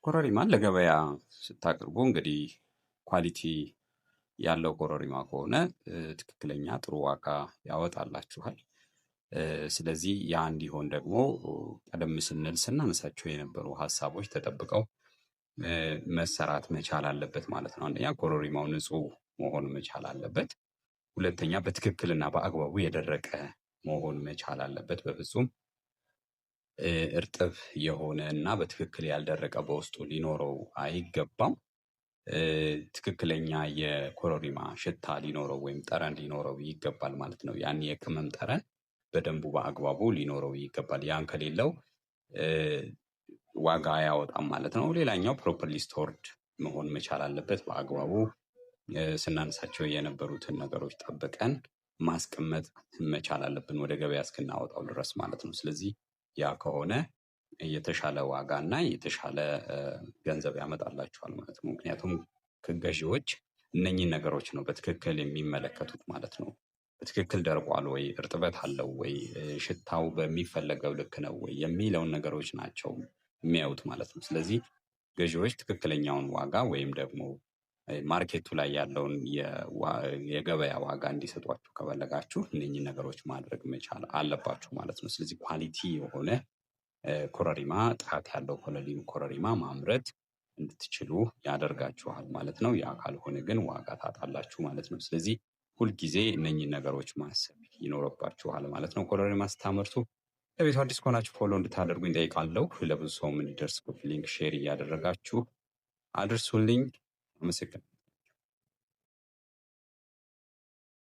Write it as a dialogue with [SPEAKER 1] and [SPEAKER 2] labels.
[SPEAKER 1] ኮረሪማን ለገበያ ስታቀርቡ እንግዲህ ኳሊቲ ያለው ኮረሪማ ከሆነ ትክክለኛ ጥሩ ዋጋ ያወጣላችኋል። ስለዚህ ያ እንዲሆን ደግሞ ቀደም ስንል ስናነሳቸው የነበሩ ሀሳቦች ተጠብቀው መሰራት መቻል አለበት ማለት ነው። አንደኛ ኮረሪማው ንጹህ መሆን መቻል አለበት። ሁለተኛ በትክክልና በአግባቡ የደረቀ መሆን መቻል አለበት። በፍጹም እርጥብ የሆነ እና በትክክል ያልደረቀ በውስጡ ሊኖረው አይገባም። ትክክለኛ የኮረሪማ ሽታ ሊኖረው ወይም ጠረን ሊኖረው ይገባል ማለት ነው። ያን የቅመም ጠረን በደንቡ በአግባቡ ሊኖረው ይገባል። ያን ከሌለው ዋጋ አያወጣም ማለት ነው። ሌላኛው ፕሮፐርሊ ስቶርድ መሆን መቻል አለበት። በአግባቡ ስናነሳቸው የነበሩትን ነገሮች ጠብቀን ማስቀመጥ መቻል አለብን ወደ ገበያ እስክናወጣው ድረስ ማለት ነው። ስለዚህ ያ ከሆነ የተሻለ ዋጋ እና የተሻለ ገንዘብ ያመጣላችኋል ማለት ነው። ምክንያቱም ገዢዎች እነኚህን ነገሮች ነው በትክክል የሚመለከቱት ማለት ነው። በትክክል ደርቋል ወይ፣ እርጥበት አለው ወይ፣ ሽታው በሚፈለገው ልክ ነው ወይ የሚለውን ነገሮች ናቸው የሚያዩት ማለት ነው። ስለዚህ ገዢዎች ትክክለኛውን ዋጋ ወይም ደግሞ ማርኬቱ ላይ ያለውን የገበያ ዋጋ እንዲሰጧችሁ ከፈለጋችሁ እነኚህን ነገሮች ማድረግ መቻል አለባችሁ ማለት ነው። ስለዚህ ኳሊቲ የሆነ ኮረሪማ፣ ጥራት ያለው ኮረሪማ ማምረት እንድትችሉ ያደርጋችኋል ማለት ነው። ያ ካልሆነ ግን ዋጋ ታጣላችሁ ማለት ነው። ስለዚህ ሁልጊዜ እነኚህን ነገሮች ማሰብ ይኖርባችኋል ማለት ነው። ኮረሪማ ስታመርቱ ለቤቱ አዲስ ከሆናችሁ ፎሎ እንድታደርጉኝ ጠይቃለሁ። ለብዙ ሰውም እንዲደርስ ኮፒ ሊንክ ሼር እያደረጋችሁ አድርሱልኝ። አመሰግናለሁ።